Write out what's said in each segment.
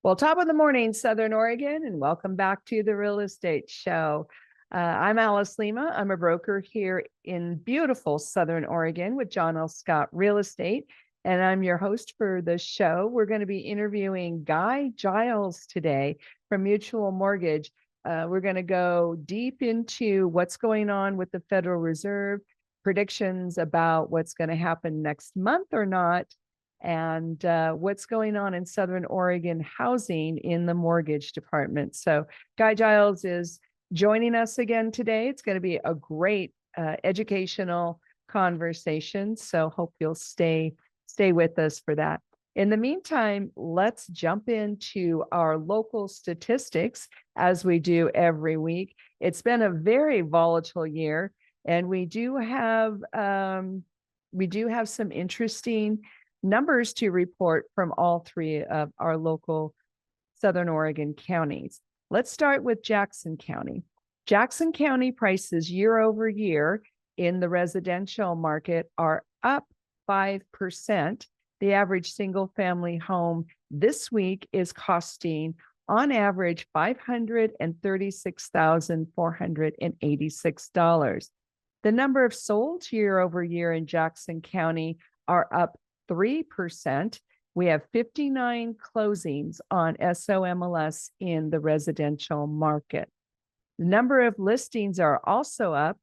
Well, top of the morning, Southern Oregon, and welcome back to the Real Estate Show. I'm Alice Lima. I'm a broker here in beautiful Southern Oregon with John L. Scott Real Estate, and I'm your host for the show. We're going to be interviewing Guy Giles today from Mutual Mortgage. We're going to go deep into what's going on with the Federal Reserve, predictions about what's going to happen next month or not, and what's going on in Southern Oregon housing in the mortgage department. So Guy Giles is joining us again today. It's going to be a great educational conversation. So hope you'll stay with us for that. In the meantime, let's jump into our local statistics as we do every week. It's been a very volatile year, and we do have some interesting numbers to report from all three of our local Southern Oregon counties. Let's start with Jackson County. Jackson County prices year over year in the residential market are up 5%. The average single family home this week is costing on average $536,486. The number of sold year over year in Jackson County are up 3%. We have 59 closings on SOMLS in the residential market. The number of listings are also up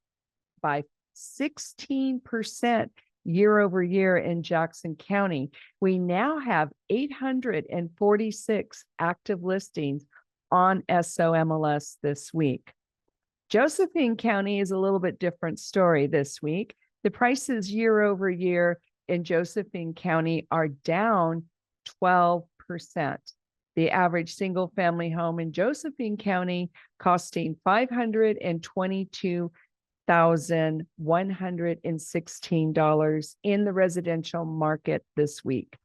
by 16% year over year in Jackson County. We now have 846 active listings on SOMLS this week. Josephine County is a little bit different story this week. The prices year over year in Josephine County are down 12%. The average single family home in Josephine County costing $522,116 in the residential market this week.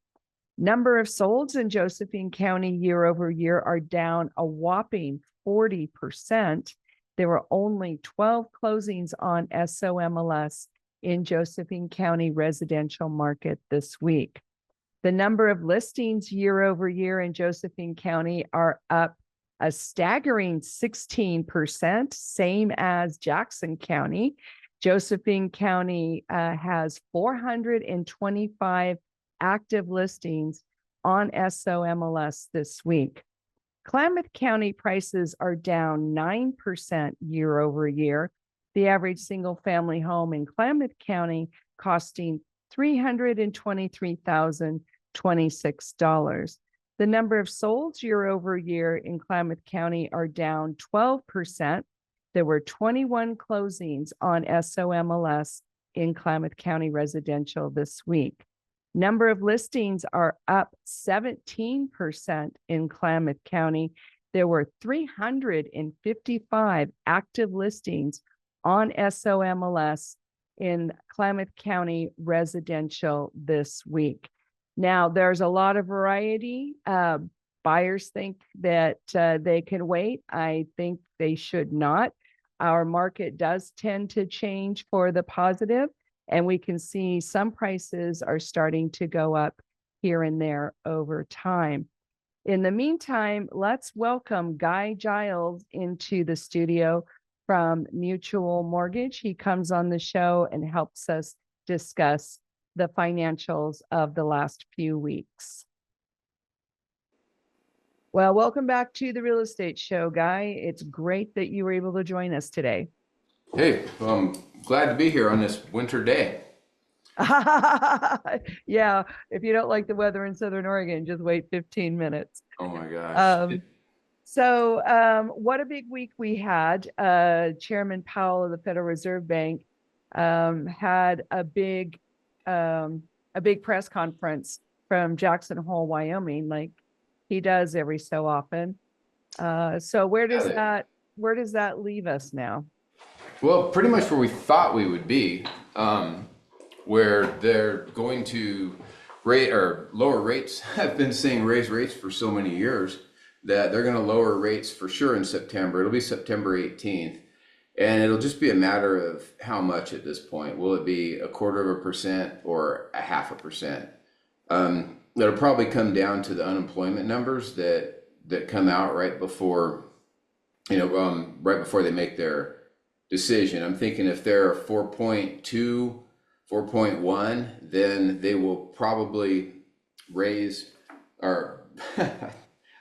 Number of solds in Josephine County year over year are down a whopping 40%. There were only 12 closings on SOMLS in Josephine County residential market this week. The number of listings year over year in Josephine County are up a staggering 16%, same as Jackson County. Josephine County has 425 active listings on SOMLS this week. Klamath County prices are down 9% year over year. The average single family home in Klamath County costing $323,026. The number of solds year over year in Klamath County are down 12%. There were 21 closings on SOMLS in Klamath County residential this week. Number of listings are up 17% in Klamath County. There were 355 active listings on SOMLS in Klamath County residential this week. Now, there's a lot of variety. Buyers think that they can wait. I think they should not. Our market does tend to change for the positive, and we can see some prices are starting to go up here and there over time. In the meantime, let's welcome Guy Giles into the studio from Mutual Mortgage. He comes on the show and helps us discuss the financials of the last few weeks. Well, welcome back to the Real Estate Show, Guy. It's great that you were able to join us today. Hey, I'm glad to be here on this winter day. Yeah, if you don't like the weather in Southern Oregon, just wait 15 minutes. Oh my gosh. What a big week we had. Chairman Powell of the Federal Reserve Bank had a big press conference from Jackson Hole, Wyoming, like he does every so often. So where does that leave us now? Well, pretty much where we thought we would be, where they're going to lower rates. I've been saying raise rates for so many years that they're going to lower rates for sure in September. It'll be September 18th. And it'll just be a matter of how much at this point. Will it be 1/4% or 0.5%? It'll probably come down to the unemployment numbers that that come out right before, right before they make their decision. I'm thinking if they're 4.2, 4.1, then they will probably raise, or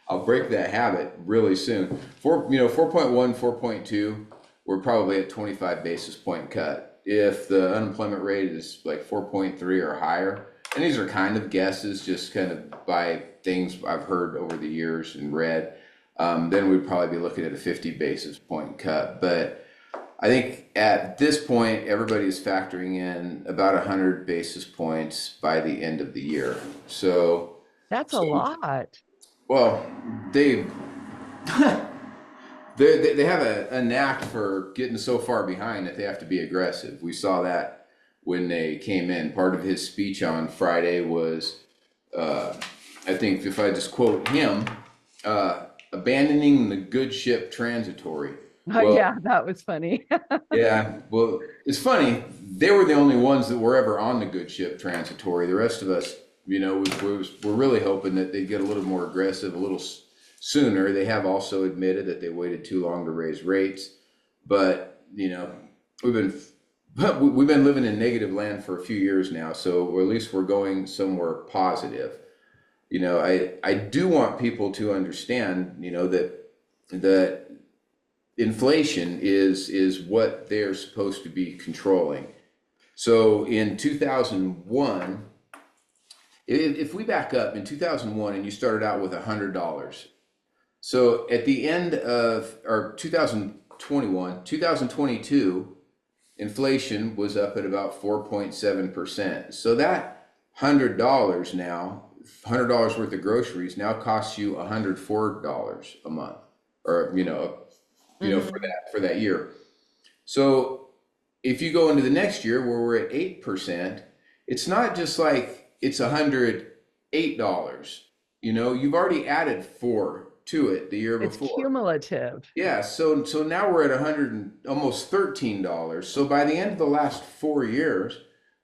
I'll break that habit really soon. 4.1, 4.2, we're probably at 25 basis point cut. If the unemployment rate is like 4.3 or higher, and these are kind of guesses, just kind of by things I've heard over the years and read, then we'd probably be looking at a 50 basis point cut. But I think at this point, everybody is factoring in about 100 basis points by the end of the year. So That's a lot. well, they they have a knack for getting so far behind that they have to be aggressive. We saw that when they came in. Part of his speech on Friday was, I think if I just quote him, abandoning the good ship transitory. Oh, yeah, that was funny. Yeah, well, it's funny. They were the only ones that were ever on the good ship transitory. The rest of us, we're really hoping that they get a little more aggressive a little sooner. They have also admitted that they waited too long to raise rates, but we've been living in negative land for a few years now, so or at least we're going somewhere positive. I do want people to understand, that inflation is what they're supposed to be controlling. So in 2001, if we back up in 2001 and you started out with $100, so at the end of or 2021, 2022, inflation was up at about 4.7%. So that $100 now, $100 worth of groceries now costs you $104 a month, or for that year. So if you go into the next year where we're at 8%, it's not just like it's $108. You've already added 4 to it the year It's before. cumulative. Yeah, so now we're at almost $13. So by the end of the last 4 years,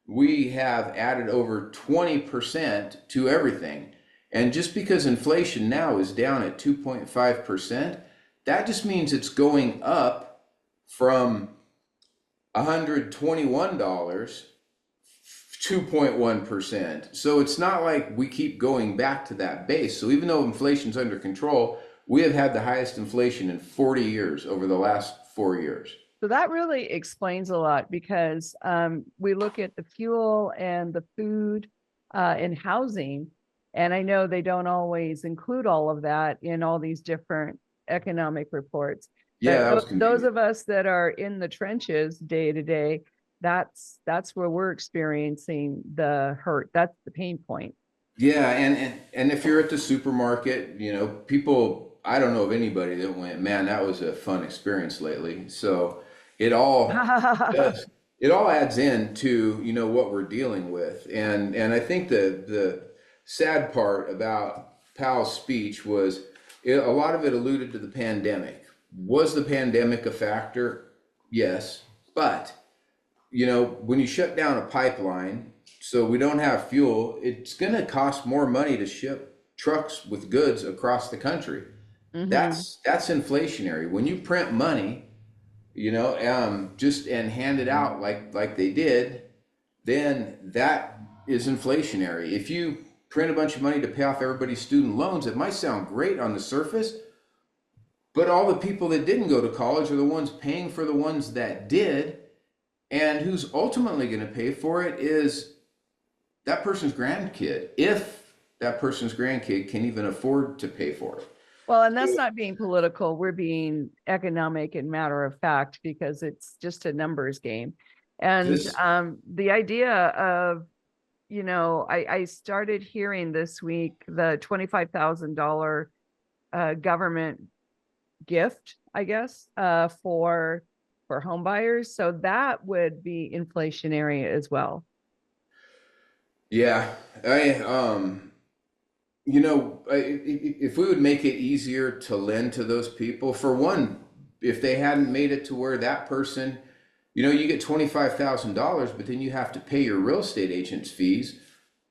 we have added over 20% to everything. And just because inflation now is down at 2.5%, that just means it's going up from $121, 2.1%. So it's not like we keep going back to that base. So even though inflation's under control, we have had the highest inflation in 40 years over the last 4 years. So that really explains a lot, because we look at the fuel and the food and housing, and I know they don't always include all of that in all these different economic reports. Yeah, But those of us that are in the trenches day to day, that's where we're experiencing the hurt. That's the pain point. Yeah, and if you're at the supermarket, people, I don't know of anybody that went, man, that was a fun experience lately. So it all does, it all adds in to, what we're dealing with. And I think the sad part about Powell's speech was a lot of it alluded to the pandemic. Was the pandemic a factor? Yes. But, when you shut down a pipeline, so we don't have fuel, it's going to cost more money to ship trucks with goods across the country. Mm-hmm. That's inflationary. When you print money, just and hand it out like they did, then that is inflationary. If you print a bunch of money to pay off everybody's student loans, it might sound great on the surface, but all the people that didn't go to college are the ones paying for the ones that did, and who's ultimately going to pay for it is that person's grandkid, if that person's grandkid can even afford to pay for it. Well, and that's not being political. We're being economic and matter of fact, because it's just a numbers game. And the idea of, I started hearing this week the $25,000 government gift, I guess, for home buyers. So that would be inflationary as well. Yeah, if we would make it easier to lend to those people, for one, if they hadn't made it to where that person, you get $25,000, but then you have to pay your real estate agent's fees,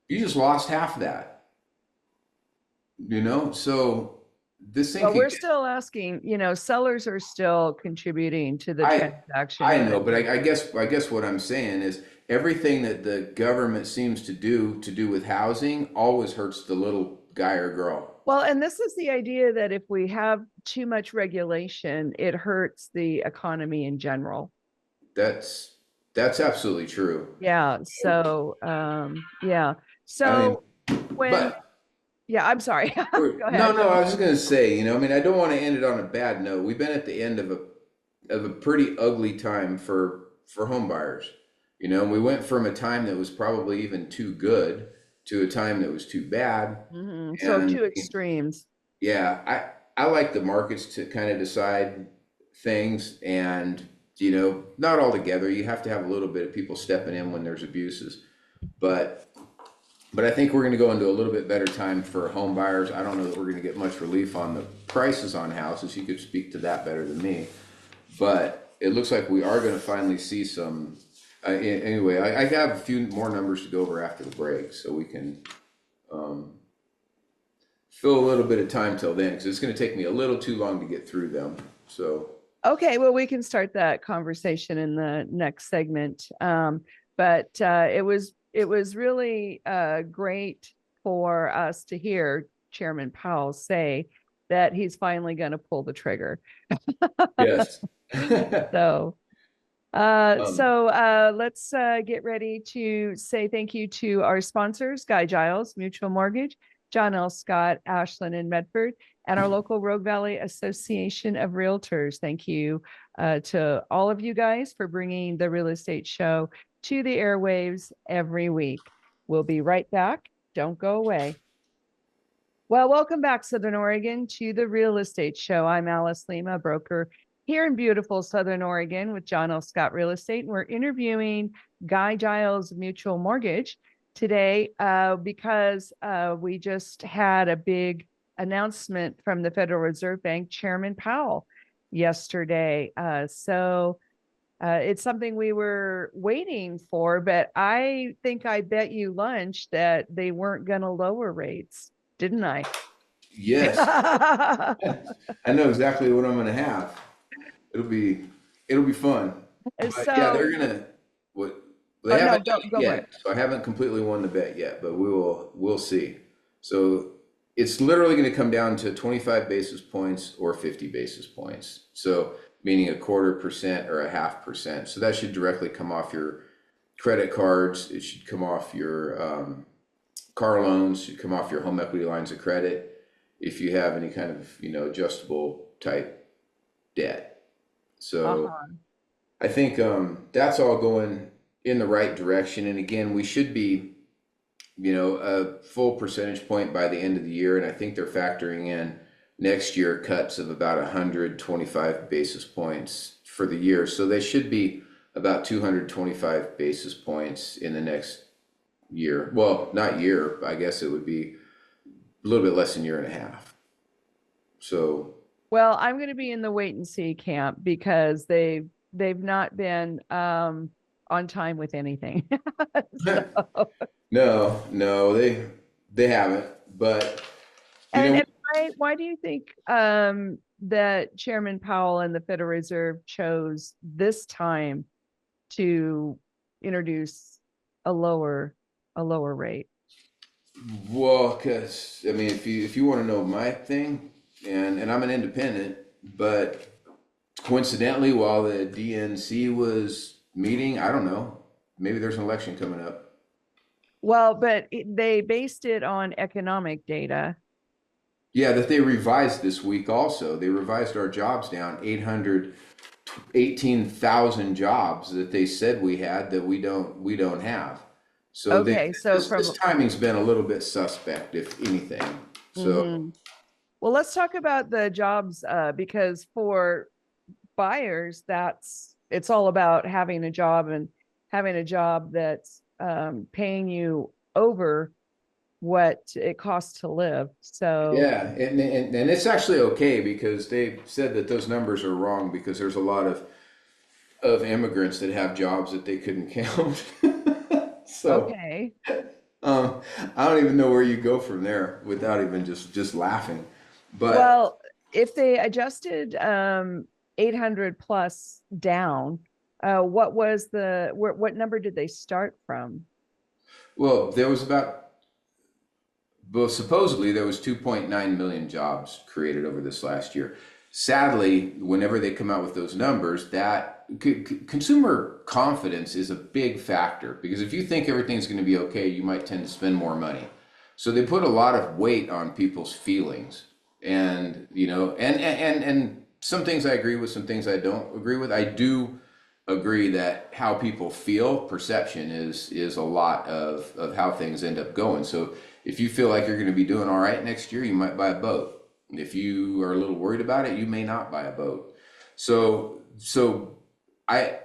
you just lost half of that. So this thing Well, could we're get, still asking, sellers are still contributing to the I, I transaction, know, but but I guess what I'm saying is everything that the government seems to do with housing always hurts the little guy or girl. well, and this is the idea that if we have too much regulation, it hurts the economy in general. That's that's absolutely true. Yeah. So, yeah. I mean, So when, but yeah, I'm sorry. Go no, ahead. no, I was just gonna say, I mean, I don't want to end it on a bad note. We've been at the end of a pretty ugly time for home buyers. We went from a time that was probably even too good to a time that was too bad. So And two extremes. yeah, I like the markets to kind of decide things, and not all together. You have to have a little bit of people stepping in when there's abuses, but I think we're going to go into a little bit better time for home buyers. I don't know that we're going to get much relief on the prices on houses. You could speak to that better than me, but it looks like we are going to finally see some. Anyway, I have a few more numbers to go over after the break, so we can fill a little bit of time till then, because it's going to take me a little too long to get through them. So, Okay, well, we can start that conversation in the next segment. But it was really great for us to hear Chairman Powell say that he's finally going to pull the trigger. yes. So, Um, let's get ready to say thank you to our sponsors, Guy Giles, Mutual Mortgage, John L. Scott, Ashland and Medford, and our local Rogue Valley Association of Realtors. Thank you to all of you guys for bringing the real estate show to the airwaves every week. We'll be right back. Don't go away. Well, welcome back, Southern Oregon, to the Real Estate Show. I'm Alice Lima, broker here in beautiful Southern Oregon with John L. Scott Real Estate. And we're interviewing Guy Giles Mutual Mortgage today because we just had a big announcement from the Federal Reserve Bank Chairman Powell yesterday. It's something we were waiting for, but I think I bet you lunch that they weren't going to lower rates, didn't I? yes, I know exactly what I'm going to have. It'll be it'll be fun. But yeah, So, they're gonna what they oh no, haven't done go it for it. yet, so I haven't completely won the bet yet, but we'll see. So it's literally going to come down to 25 basis points or 50 basis points. So meaning 1/4% or 0.5%. So that should directly come off your credit cards. It should come off your car loans. Should come off your home equity lines of credit. If you have any kind of adjustable type debt. So Uh-huh. I think that's all going in the right direction. And again, we should be, a full percentage point by the end of the year. And I think they're factoring in next year cuts of about 125 basis points for the year. So they should be about 225 basis points in the next year. Well, not year, I guess it would be a little bit less than a year and a half. So, Well, I'm going to be in the wait and see camp because they've not been on time with anything. So, no, they haven't. But and why do you think that Chairman Powell and the Federal Reserve chose this time to introduce a lower a lower rate? Well, because I mean, if you want to know my thing, and I'm an independent, but coincidentally, while the DNC was meeting, I don't know, maybe there's an election coming up. Well, but they based it on economic data. Yeah, that they revised this week also. They revised our jobs down 818,000 jobs that they said we had that we don't have. So Okay, so this from timing's been a little bit suspect, if anything. So mhm. Well, let's talk about the jobs because for buyers, it's all about having a job and having a job that's paying you over what it costs to live. So, yeah, and it's actually okay because they said that those numbers are wrong because there's a lot of immigrants that have jobs that they couldn't count. So okay. um, I don't even know where you go from there without even just laughing. But Well, if they adjusted 800 plus down, what was what number did they start from? well, supposedly there was 2.9 million jobs created over this last year. Sadly, whenever they come out with those numbers, that consumer confidence is a big factor, because if you think everything's going to be okay, you might tend to spend more money. So they put a lot of weight on people's feelings, and and some things I agree with, some things I don't agree with. I do agree that how people feel, perception is a lot of how things end up going. So if you feel like you're going to be doing all right next year, you might buy a boat. If you are a little worried about it, you may not buy a boat. So I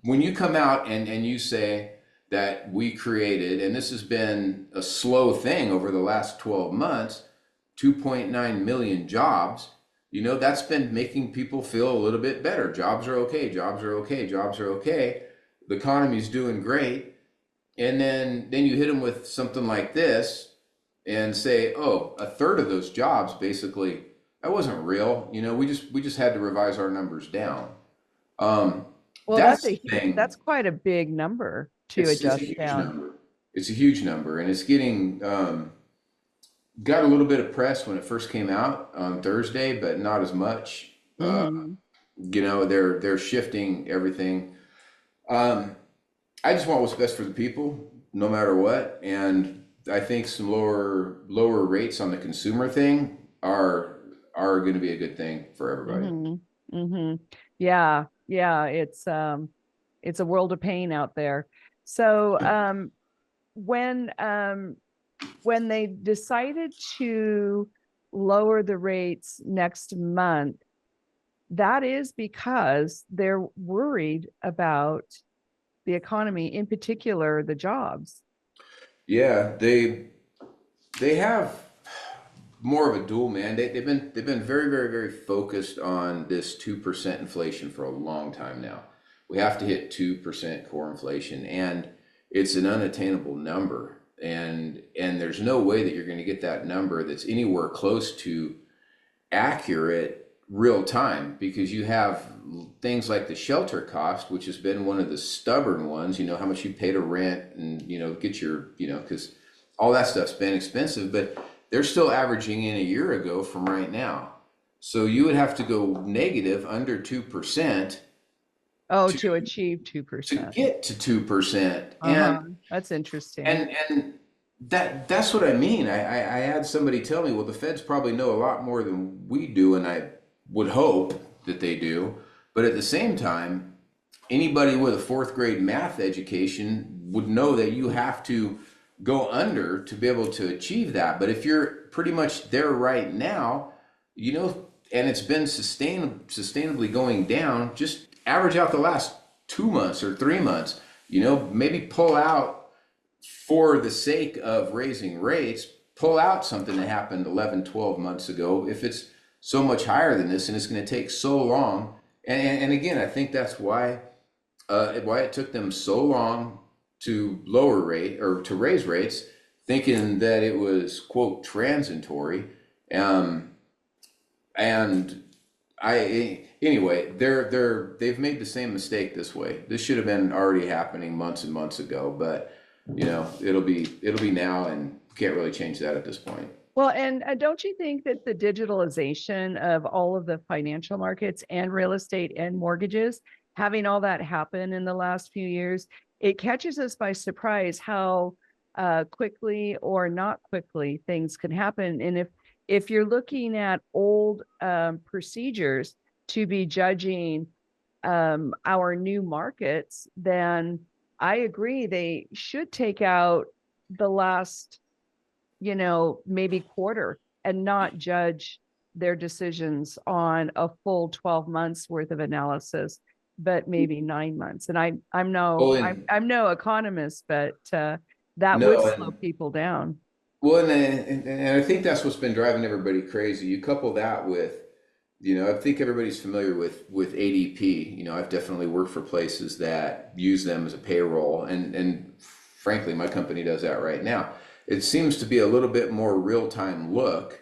when you come out and you say that we created, and this has been a slow thing over the last 12 months, 2.9 million jobs, that's been making people feel a little bit better. Jobs are okay, jobs are okay, jobs are okay. The economy's doing great. And then you hit them with something like this and say, oh, a third of those jobs, basically, that wasn't real. We just had to revise our numbers down. Um, Well, that's the thing. that's quite a big number to It's a adjust huge down. number. It's a huge number, and it's getting got a little bit of press when it first came out on Thursday, but not as much. Hmm. They're shifting everything. Um, I just want what's best for the people, no matter what. And I think some lower rates on the consumer thing are going to be a good thing for everybody. Hmm. Hmm. Yeah, yeah, it's a world of pain out there. So when when they decided to lower the rates next month, that is because they're worried about the economy, in particular, the jobs. Yeah, they have more of a dual mandate. They've been very, very, very focused on this 2% inflation for a long time now. We have to hit 2% core inflation, and it's an unattainable number. And there's no way that you're going to get that number that's anywhere close to accurate real time, because you have things like the shelter cost, which has been one of the stubborn ones. How much you pay to rent, and get your because all that stuff's been expensive, but they're still averaging in a year ago from right now. So you would have to go negative under 2% Oh, to to achieve to 2%. get to 2%. Uh-huh. That's interesting. And that's what I mean. I had somebody tell me, well, the feds probably know a lot more than we do, and I would hope that they do. But at the same time, anybody with a fourth grade math education would know that you have to go under to be able to achieve that. But if you're pretty much there right now, and it's been sustainably going down, just average out the last 2 months or 3 months, maybe pull out, for the sake of raising rates, pull out something that happened 11, 12 months ago if it's so much higher than this and it's going to take so long. And again, I think that's why it took them so long to lower rate or to raise rates, thinking that it was, quote, transitory. Um, and anyway, they've made the same mistake this way. This should have been already happening months and months ago, but it'll be now, and can't really change that at this point. Well, and don't you think that the digitalization of all of the financial markets and real estate and mortgages, having all that happen in the last few years, it catches us by surprise how quickly or not quickly things can happen. And if you're looking at old procedures to be judging our new markets, then I agree they should take out the last, maybe quarter, and not judge their decisions on a full 12 months worth of analysis, but maybe 9 months. And I'm no Well, I'm no economist, but that would no, slow and people down. well, and I think that's what's been driving everybody crazy. You couple that with, I think everybody's familiar with ADP. I've definitely worked for places that use them as a payroll, and frankly, my company does that right now. It seems to be a little bit more real time look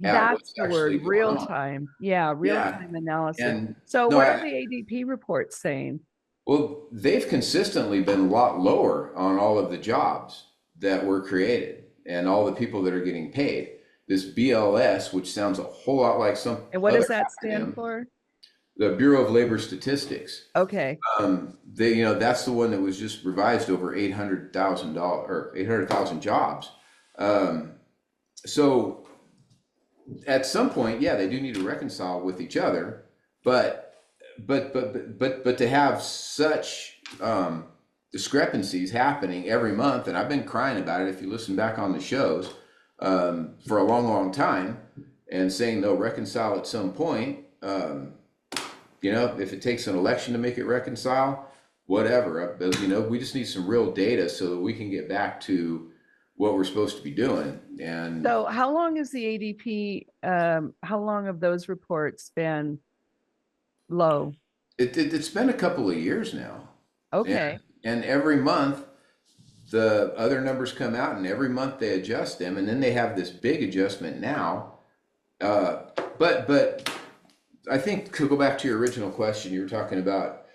at That's what's the actually word, going real on. time. Yeah, real Yeah. time analysis. And So no, what are the ADP reports saying? well, they've consistently been a lot lower on all of the jobs that were created and all the people that are getting paid. This BLS, which sounds a whole lot like some And what other does that stand acronym, for? the Bureau of Labor Statistics. Okay. That's the one that was just revised over $800,000 or 800,000 jobs. Um, so at some point, yeah, they do need to reconcile with each other, but but to have such discrepancies happening every month, and I've been crying about it. If you listen back on the shows for a long time, and saying they'll reconcile at some point. If it takes an election to make it reconcile, whatever. We just need some real data so that we can get back to what we're supposed to be doing. And So how long is the ADP, how long have those reports been low? it's been a couple of years now. Okay. And every month the other numbers come out, and every month they adjust them, and then they have this big adjustment now. But I think to go back to your original question, you were talking about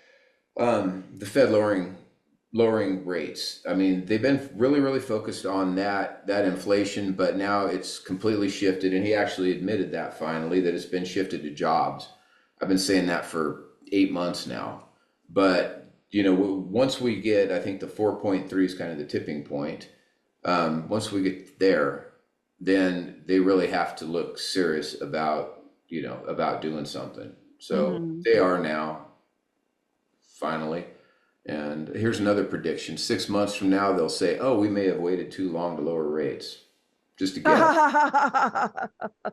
the Fed lowering rates. I mean, they've been really focused on that inflation, but now it's completely shifted, and he actually admitted that finally, that it's been shifted to jobs. I've been saying that for 8 months now, but once we get, I think the 4.3 is kind of the tipping point. Once we get there, then they really have to look serious about doing something. So Mhm. they are now, finally. And here's another prediction. 6 months from now, they'll say, oh, we may have waited too long to lower rates. Just a guess.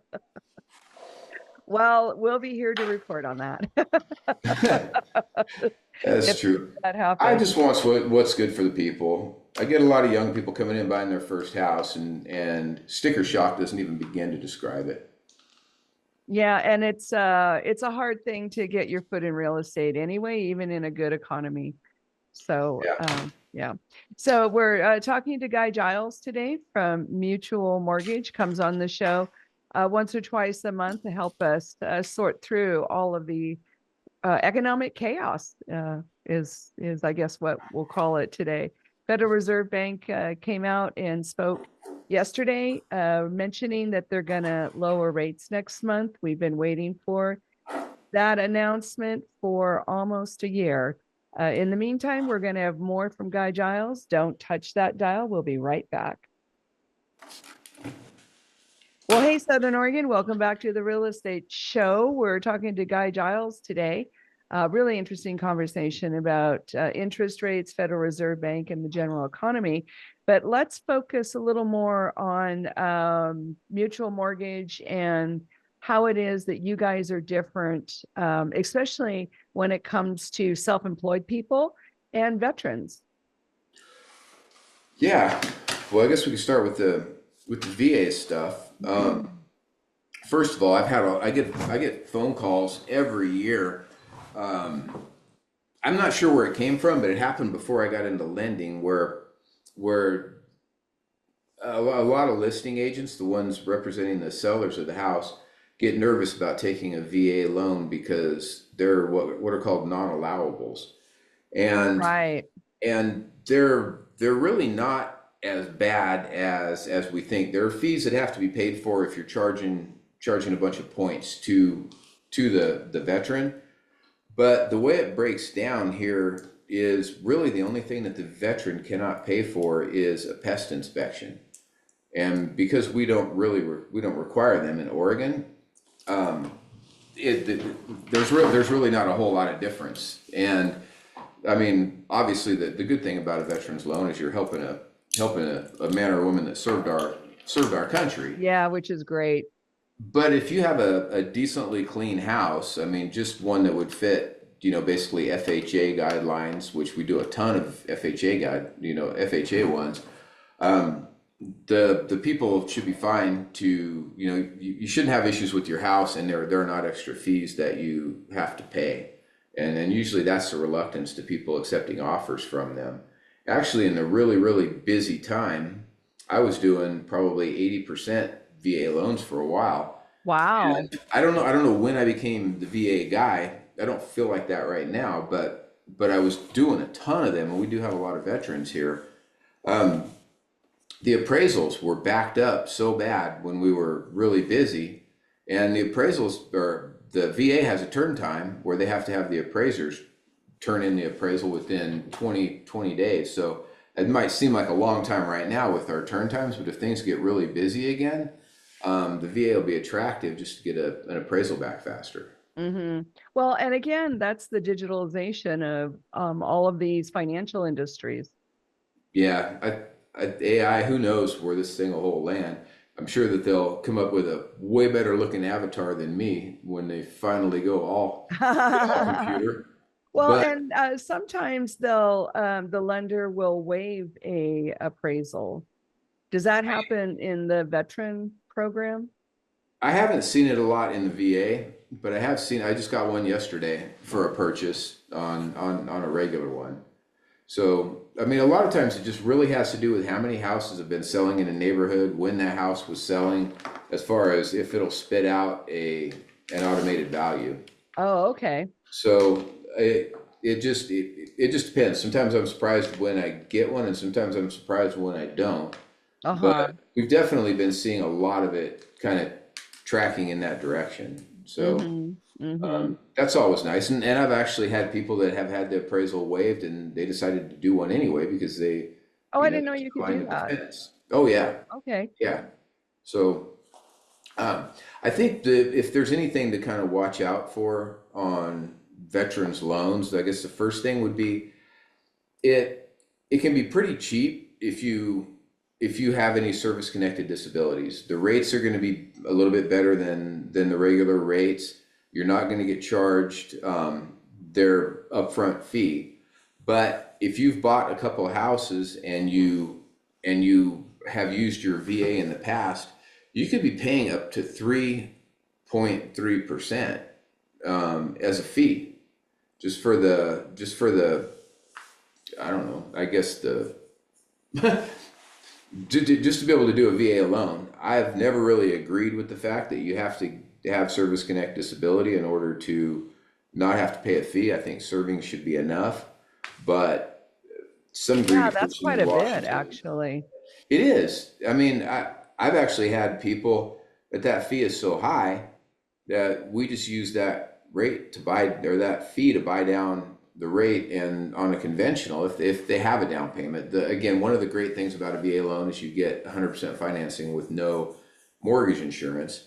Well, we'll be here to report on that. That's If true. that I happens. just want what's good for the people. I get a lot of young people coming in buying their first house, and sticker shock doesn't even begin to describe it. Yeah, and it's a hard thing to get your foot in real estate anyway, even in a good economy. So, Yeah. yeah. So we're talking to Guy Giles today from Mutual Mortgage, comes on the show once or twice a month to help us sort through all of the economic chaos is I guess what we'll call it today. Federal Reserve Bank came out and spoke yesterday, mentioning that they're going to lower rates next month. We've been waiting for that announcement for almost a year. In the meantime, we're going to have more from Guy Giles. Don't touch that dial. We'll be right back. Well, hey, Southern Oregon, welcome back to the Real Estate Show. We're talking to Guy Giles today. Really interesting conversation about interest rates, Federal Reserve Bank, and the general economy. But let's focus a little more on mutual mortgage and how it is that you guys are different, especially when it comes to self-employed people and veterans. Yeah. Well, I guess we could start with the VA stuff. First of all, I get phone calls every year. I'm not sure where it came from, but it happened before I got into lending, where a lot of listing agents, the ones representing the sellers of the house, get nervous about taking a VA loan because they're what are called non-allowables, and Right. they're really not as bad as we think. There are fees that have to be paid for if you're charging a bunch of points to the veteran. But the way it breaks down here is really the only thing that the veteran cannot pay for is a pest inspection. And because we don't require them in Oregon, there's really not a whole lot of difference. And I mean, obviously, the good thing about a veteran's loan is you're helping a man or woman that served our country. Yeah, which is great. But if you have a decently clean house, I mean, just one that would fit, basically FHA guidelines, which we do a ton of FHA ones. The people should be fine to, you shouldn't have issues with your house, and there are not extra fees that you have to pay. And usually that's the reluctance to people accepting offers from them. Actually, in the really busy time, I was doing probably 80% VA loans for a while. Wow. I don't know when I became the VA guy. I don't feel like that right now, but I was doing a ton of them, and we do have a lot of veterans here. Um, the appraisals were backed up so bad when we were really busy, and the appraisals or the VA has a turn time where they have to have the appraisers turn in the appraisal within 20 days. So it might seem like a long time right now with our turn times, but if things get really busy again, the VA will be attractive just to get an appraisal back faster. Well, and again, that's the digitalization of all of these financial industries. Yeah, AI, who knows where this thing will land. I'm sure that they'll come up with a way better looking avatar than me when they finally go all computer. Well, But and sometimes the lender will waive a appraisal. Does that happen in the veteran program? I haven't seen it a lot in the VA, but I just got one yesterday for a purchase on a regular one. So, I mean, a lot of times it just really has to do with how many houses have been selling in a neighborhood, when that house was selling, as far as if it'll spit out an automated value. Oh, okay. So it just depends. Sometimes I'm surprised when I get one, and sometimes I'm surprised when I don't. Uh-huh. But we've definitely been seeing a lot of it kind of tracking in that direction. So Mm-hmm. Mm-hmm. that's always nice. And I've actually had people that have had the appraisal waived and they decided to do one anyway because Oh, I didn't they know just you could climbed do the that. fence. Oh yeah, Okay. yeah. So um, I think if there's anything to kind of watch out for on veterans loans, I guess the first thing would be it it can be pretty cheap if you have any service connected disabilities. The rates are going to be a little bit better than the regular rates. You're not going to get charged their upfront fee. But if you've bought a couple of houses and you have used your VA in the past, you could be paying up to 3.3% as a fee just for the I don't know, I guess the just to be able to do a VA alone. I've never really agreed with the fact that you have to have service connect disability in order to not have to pay a fee. I think serving should be enough, but some Yeah, greedy that's person quite in a bit, Washington. actually. It is. I mean, I've actually had people that fee is so high that we just use that rate to buy, or that fee to buy down the rate and on a conventional if they have a down payment. Again, one of the great things about a VA loan is you get 100% financing with no mortgage insurance.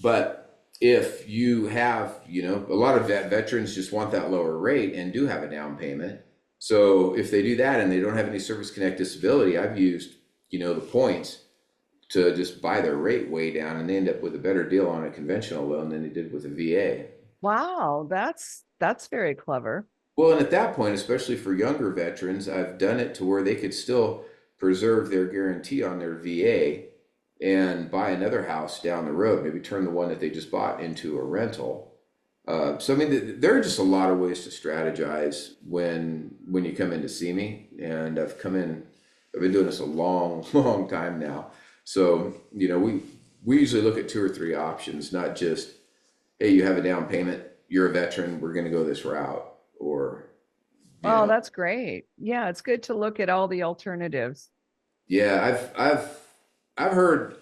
But if you have, a lot of veterans just want that lower rate and do have a down payment. So if they do that and they don't have any service connect disability, I've used, the points to just buy their rate way down, and they end up with a better deal on a conventional loan than they did with a VA. Wow, that's very clever. Well, and at that point, especially for younger veterans, I've done it to where they could still preserve their guarantee on their VA and buy another house down the road, maybe turn the one that they just bought into a rental. So I mean, there are just a lot of ways to strategize when you come in to see me, and I've been doing this a long, long time now. So we usually look at two or three options, not just, hey, you have a down payment, you're a veteran, we're going to go this route, or you Oh, know, that's great. Yeah, it's good to look at all the alternatives. yeah, I've heard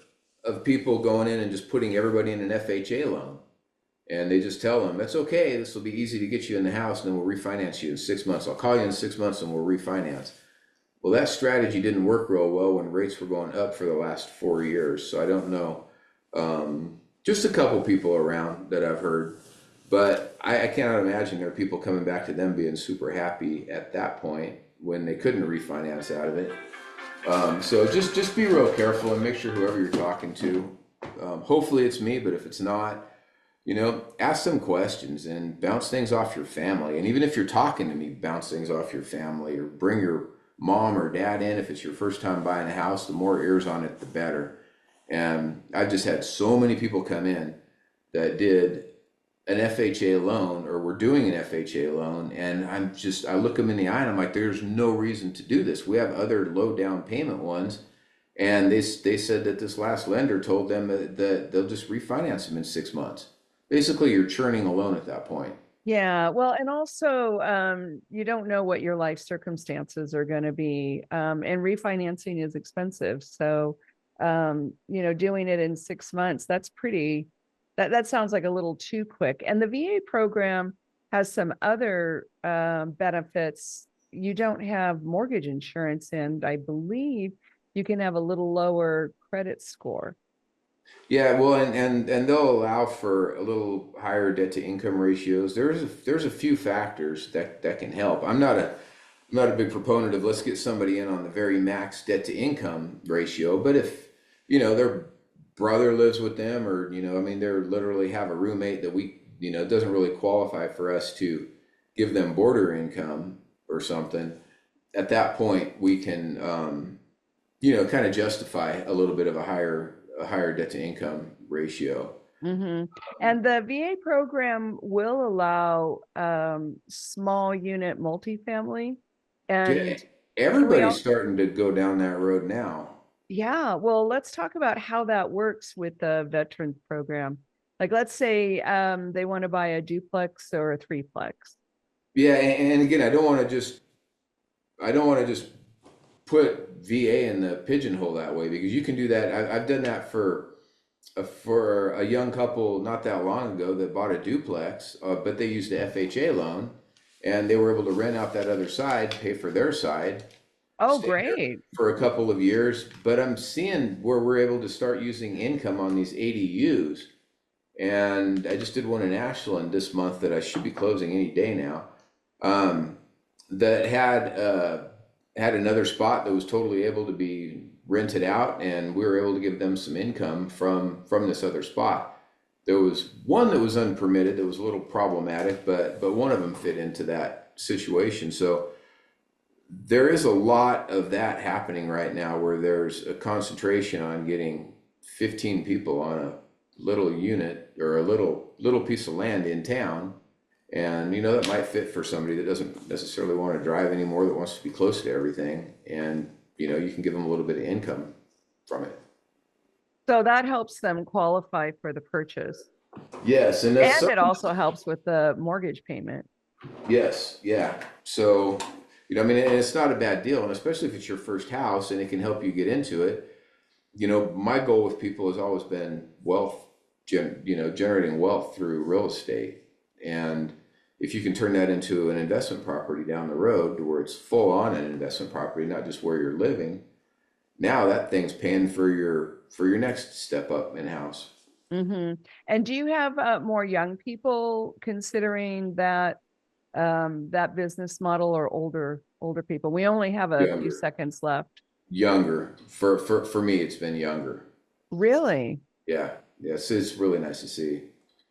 of people going in and just putting everybody in an FHA loan. And they just tell them, that's okay, this will be easy to get you in the house, and then we'll refinance you in 6 months. I'll call you in 6 months and we'll refinance. Well, that strategy didn't work real well when rates were going up for the last 4 years. So I don't know. Just a couple people around that I've heard, but I cannot imagine there are people coming back to them being super happy at that point when they couldn't refinance out of it. So just be real careful and make sure whoever you're talking to, hopefully it's me, but if it's not, ask some questions and bounce things off your family. And even if you're talking to me, bounce things off your family, or bring your mom or dad in. If it's your first time buying a house, the more ears on it, the better. And I've just had so many people come in that did an FHA loan or were doing an FHA loan. And I look them in the eye and I'm like, there's no reason to do this. We have other low down payment ones. And they said that this last lender told them that they'll just refinance them in 6 months. Basically, you're churning a loan at that point. Yeah, well, and also you don't know what your life circumstances are going to be, and refinancing is expensive. So, doing it in 6 months, that's pretty. That sounds like a little too quick. And the VA program has some other benefits. You don't have mortgage insurance, and I believe you can have a little lower credit score. Yeah, well, and they'll allow for a little higher debt to income ratios. There's a few factors that can help. I'm not a big proponent of let's get somebody in on the very max debt to income ratio, but if their brother lives with them, or I mean, they're literally have a roommate that doesn't really qualify for us to give them border income or something. At that point, we can kind of justify a little bit of a higher debt to income ratio. Hmm. And the VA program will allow small unit multifamily. Yeah, And can we everybody's all, starting to go down that road now. yeah, well, let's talk about how that works with the veterans program. Like, let's say they want to buy a duplex or a threeplex. Yeah, and again, I don't want to just put VA in the pigeonhole that way, because you can do that. I've done that for a young couple not that long ago that bought a duplex, but they used the FHA loan, and they were able to rent out that other side, pay for their side, Oh, stay there great. for a couple of years. But I'm seeing where we're able to start using income on these ADUs. And I just did one in Ashland this month that I should be closing any day now. Um, that had another spot that was totally able to be rented out, and we were able to give them some income from this other spot. There was one that was unpermitted that was a little problematic, but one of them fit into that situation. So there is a lot of that happening right now, where there's a concentration on getting 15 people on a little unit or a little piece of land in town. And that might fit for somebody that doesn't necessarily want to drive anymore, that wants to be close to everything. And you can give them a little bit of income from it. So that helps them qualify for the purchase. Yes, and that's And it something. also helps with the mortgage payment. Yes, yeah. So, I mean, and it's not a bad deal, and especially if it's your first house and it can help you get into it. My goal with people has always been generating wealth through real estate. And if you can turn that into an investment property down the road, to where it's full on an investment property, not just where you're living, now that thing's paying for your next step up in house. Hmm. And do you have more young people considering that business model, or older people? We only have a few Younger, seconds left. younger. For me, it's been younger. Really? Yeah, yes, it's really nice to see.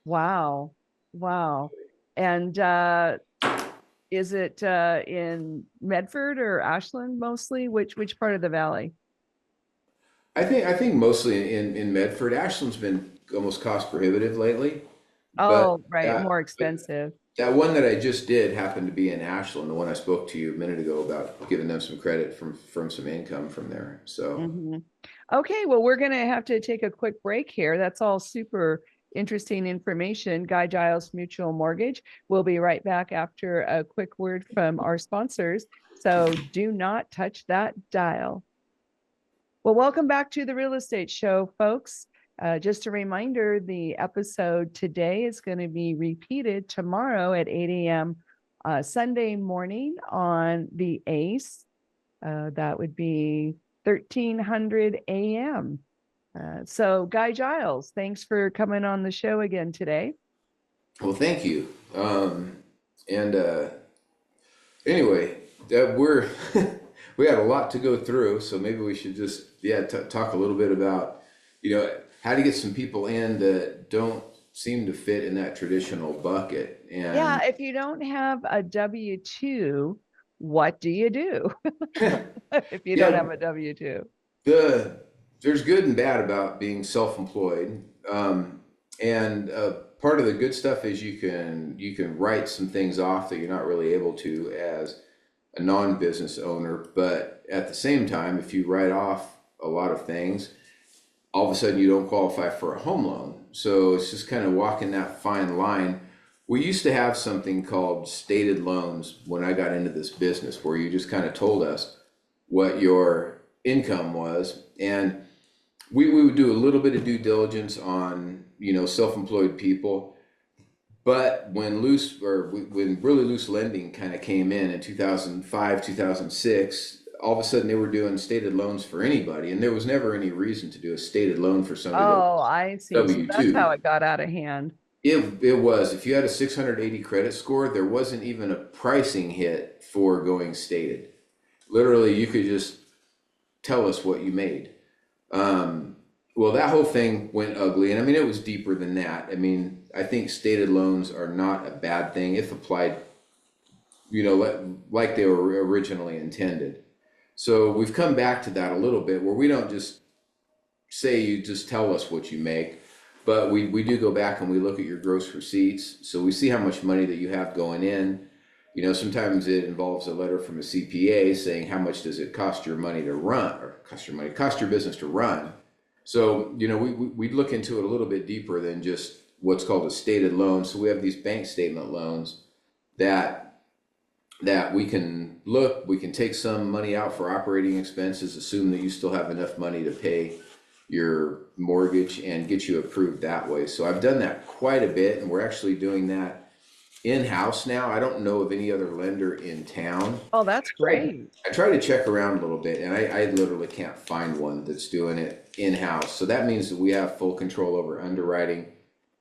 Wow. Wow. And is it in Medford or Ashland mostly? Which part of the valley? I think mostly in Medford. Ashland's been almost cost prohibitive lately, but Oh, right, that more but expensive. that one that I just did happened to be in Ashland, the one I spoke to you a minute ago about giving them some credit from some income from there. So Hmm. Okay, well, we're going to have to take a quick break here. That's all super interesting information. Guy Giles Mutual Mortgage. We'll be right back after a quick word from our sponsors. So do not touch that dial. Well, welcome back to the Real Estate Show, folks. Just a reminder, the episode today is going to be repeated tomorrow at 8 a.m. Sunday morning on the ACE. That would be 1300 a.m. So, Guy Giles, thanks for coming on the show again today. well, thank you. And anyway, we're we had a lot to go through, so maybe we should just talk a little bit about how to get some people in that don't seem to fit in that traditional bucket. Yeah, And if you don't have a W-2, what do you do if you don't yeah, have a W-2? the there's good and bad about being self-employed. And part of the good stuff is you can write some things off that you're not really able to as a non-business owner. But at the same time, if you write off a lot of things, all of a sudden you don't qualify for a home loan. So it's just kind of walking that fine line. We used to have something called stated loans when I got into this business, where you just kind of told us what your income was, and we would do a little bit of due diligence on, self-employed people. But when when really loose lending kind of came in 2005, 2006, all of a sudden they were doing stated loans for anybody, and there was never any reason to do a stated loan for somebody that Oh, was I see. So that's how W-2. it got out of hand. It was, if you had a 680 credit score, there wasn't even a pricing hit for going stated. Literally, you could just tell us what you made. Well, that whole thing went ugly, and I mean, it was deeper than that. I mean, I think stated loans are not a bad thing if applied, like they were originally intended. So we've come back to that a little bit, where we don't just say you just tell us what you make, but we do go back and we look at your gross receipts. So we see how much money that you have going in. Sometimes it involves a letter from a CPA saying how much does it cost your money to run, or cost your business to run. So, we look into it a little bit deeper than just what's called a stated loan. So we have these bank statement loans that we can take some money out for operating expenses, assume that you still have enough money to pay your mortgage, and get you approved that way. So I've done that quite a bit, and we're actually doing that in-house now. I don't know of any other lender in town. Oh, that's great. I try to check around a little bit, and I literally can't find one that's doing it in-house. So that means that we have full control over underwriting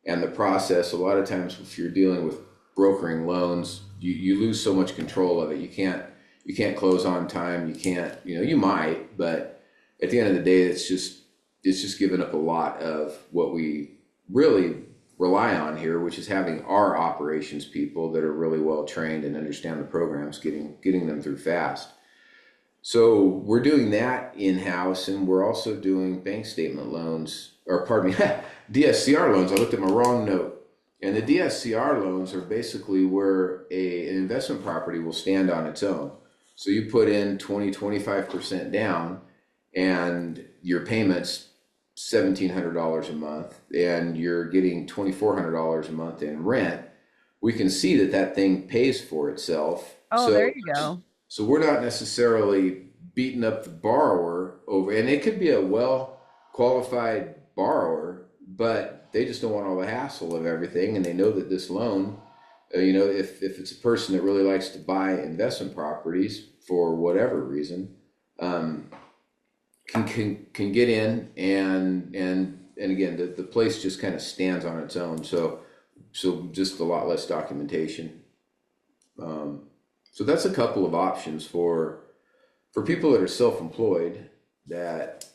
and the process. A lot of times if you're dealing with brokering loans, you lose so much control of it. You can't close on time. You can't, you might, but at the end of the day, it's just giving up a lot of what we really rely on here, which is having our operations people that are really well trained and understand the programs, getting them through fast. So we're doing that in-house, and we're also doing bank statement loans, or pardon me, DSCR loans. I looked at my wrong note. And the DSCR loans are basically where an investment property will stand on its own. So you put in 25% down, and your payments $1,700 a month, and you're getting $2,400 a month in rent. We can see that thing pays for itself. Oh, So there you go. so we're not necessarily beating up the borrower over, and it could be a well qualified borrower, but they just don't want all the hassle of everything, and they know that this loan, if it's a person that really likes to buy investment properties for whatever reason, can get in, and again, the place just kind of stands on its own. So just a lot less documentation. So that's a couple of options for people that are self-employed that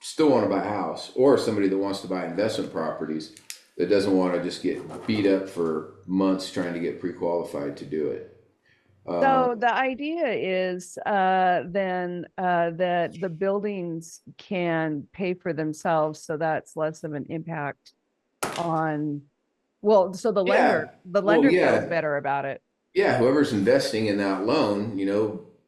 still want to buy a house, or somebody that wants to buy investment properties that doesn't want to just get beat up for months trying to get pre-qualified to do it. So the idea is then that the buildings can pay for themselves, so that's less of an impact on, so the lender feels better about it. Yeah, whoever's investing in that loan,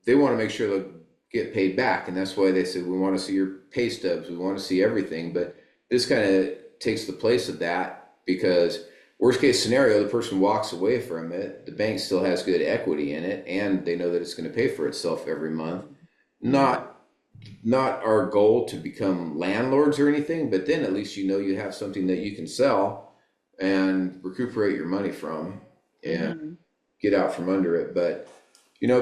they want to make sure they'll get paid back, and that's why they said we want to see your pay stubs, we want to see everything. But this kind of takes the place of that, because worst case scenario, the person walks away from it, the bank still has good equity in it, and they know that it's going to pay for itself every month. Not our goal to become landlords or anything, but then at least you have something that you can sell and recuperate your money from, and get out from under it. But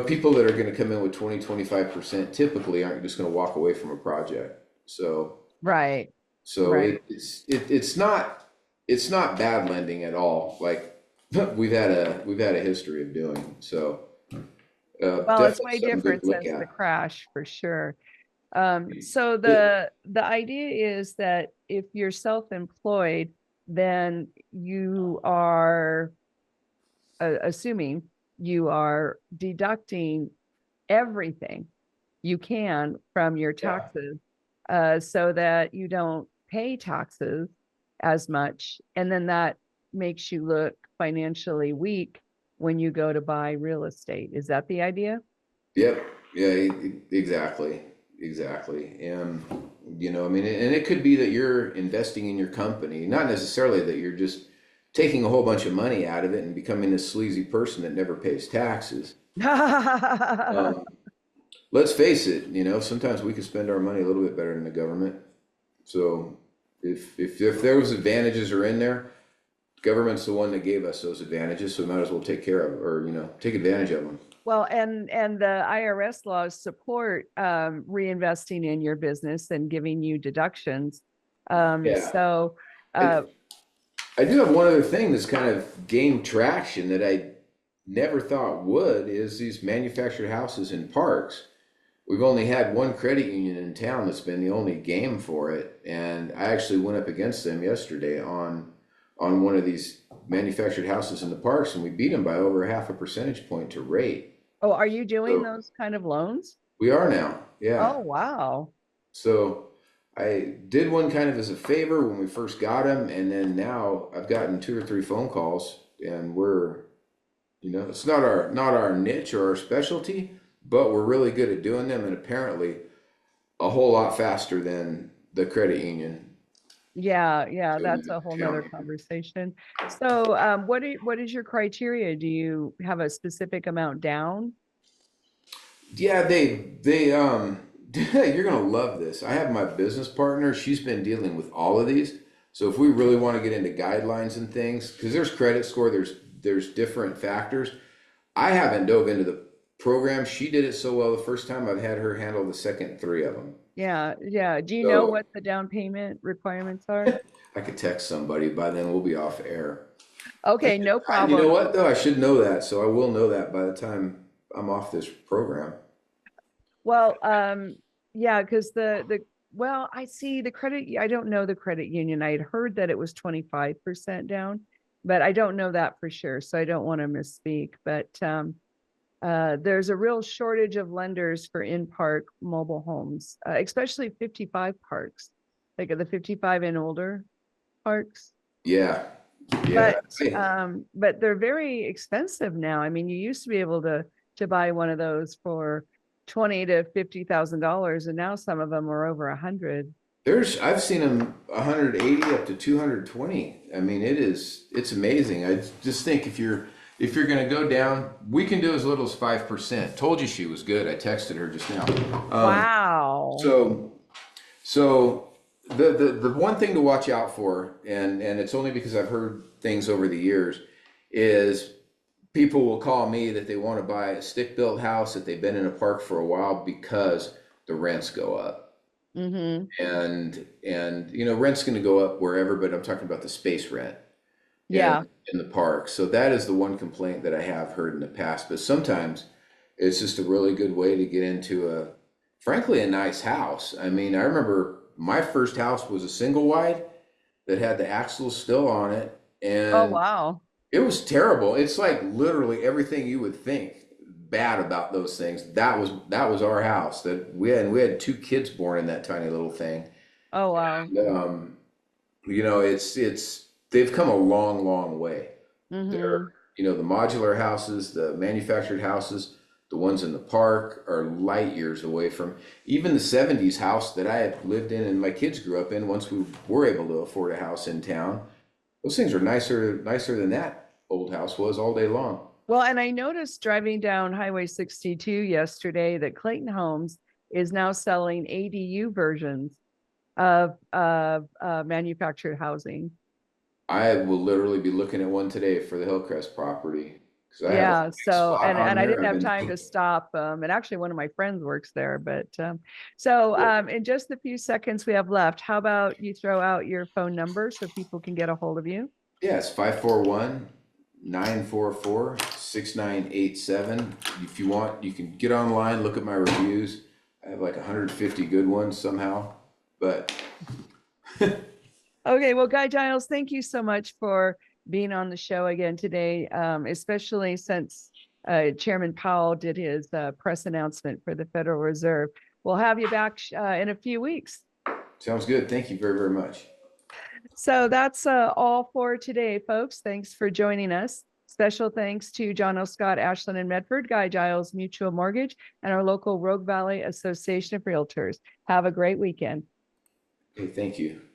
people that are going to come in with 20-25% typically aren't just going to walk away from a project. So right. It's not bad lending at all. Like we've had a history of doing. So well, it's way different since the crash, for sure. So the idea is that if you're self-employed, then you are assuming you are deducting everything you can from your taxes, so that you don't pay taxes as much, and then that makes you look financially weak when you go to buy real estate. Is that the idea? Yep. Yeah, exactly. And I mean, and it could be that you're investing in your company, not necessarily that you're just taking a whole bunch of money out of it and becoming this sleazy person that never pays taxes. Um, let's face it, sometimes we can spend our money a little bit better than the government. So if those advantages are in there, government's the one that gave us those advantages, so we might as well take care of, or, take advantage of them. Well, and the IRS laws support reinvesting in your business and giving you deductions. Yeah. So I, I do have one other thing that's kind of gained traction that I never thought would, is these manufactured houses in parks. We've only had one credit union in town that's been the only game for it, and I actually went up against them yesterday on one of these manufactured houses in the parks, and we beat them by over half a percentage point to rate. oh, are you doing So those kind of loans? we are now, yeah. Oh, wow. So I did one kind of as a favor when we first got them, and then now I've gotten 2 or 3 phone calls, and it's not our niche or our specialty, but we're really good at doing them, and apparently a whole lot faster than the credit union. Yeah, So, that's a whole nother yeah. conversation. So, what is your criteria? Do you have a specific amount down? Yeah, you're gonna love this. I have my business partner. She's been dealing with all of these. So if we really want to get into guidelines and things, because there's credit score, there's different factors. I haven't dove into the program. She did it so well the first time. I've had her handle the second 3 of them. Yeah. Do you know So what the down payment requirements are? I could text somebody. By then we'll be off air. Okay, no You know problem. what though? I should know that. So I will know that by the time I'm off this program. Well, yeah, because well, I see the credit, I don't know the credit union. I had heard that it was 25% down, but I don't know that for sure. So I don't want to misspeak. But there's a real shortage of lenders for in-park mobile homes, especially 55 parks, like the 55 and older parks. Yeah. Yeah. But but they're very expensive now. I mean, you used to be able to buy one of those for 20 to $50,000, and now some of them are over 100. I've seen them 180 up to 220. I mean, it's amazing. I just think if you're gonna go down, we can do as little as 5%. Told you she was good. I texted her just now. Wow. So the one thing to watch out for, and it's only because I've heard things over the years, is people will call me that they want to buy a stick-built house that they've been in a park for a while because the rents go up. Mm-hmm. And rent's going to go up wherever, but I'm talking about the space rent Yeah. in the park. So that is the one complaint that I have heard in the past. But sometimes it's just a really good way to get into frankly, a nice house. I mean, I remember my first house was a single wide that had the axles still on it, Oh, and wow. it was terrible. It's like literally everything you would think bad about those things. That was our house that we had 2 kids born in that tiny little thing. Oh, wow. Um, it's they've come a long, long way. They're, Mm-hmm. the modular houses, the manufactured houses, the ones in the park are light years away from even the 70s house that I had lived in and my kids grew up in once we were able to afford a house in town. Those things are nicer than that old house was all day long. Well, and I noticed driving down Highway 62 yesterday that Clayton Homes is now selling ADU versions of manufactured housing. I will literally be looking at one today for the Hillcrest property because I have a Yeah, so spot on and I there. didn't I've have been time to stop. And actually one of my friends works there, but so in just the few seconds we have left, how about you throw out your phone number so people can get a hold of you? Yeah, it's 541-944-6987. If you want, you can get online, look at my reviews. I have like 150 good ones somehow, but Okay, well, Guy Giles, thank you so much for being on the show again today, especially since Chairman Powell did his press announcement for the Federal Reserve. We'll have you back in a few weeks. sounds good. Thank you very, very much. So that's all for today, folks. Thanks for joining us. Special thanks to John L. Scott, Ashland and Medford, Guy Giles Mutual Mortgage, and our local Rogue Valley Association of Realtors. Have a great weekend. Okay, thank you.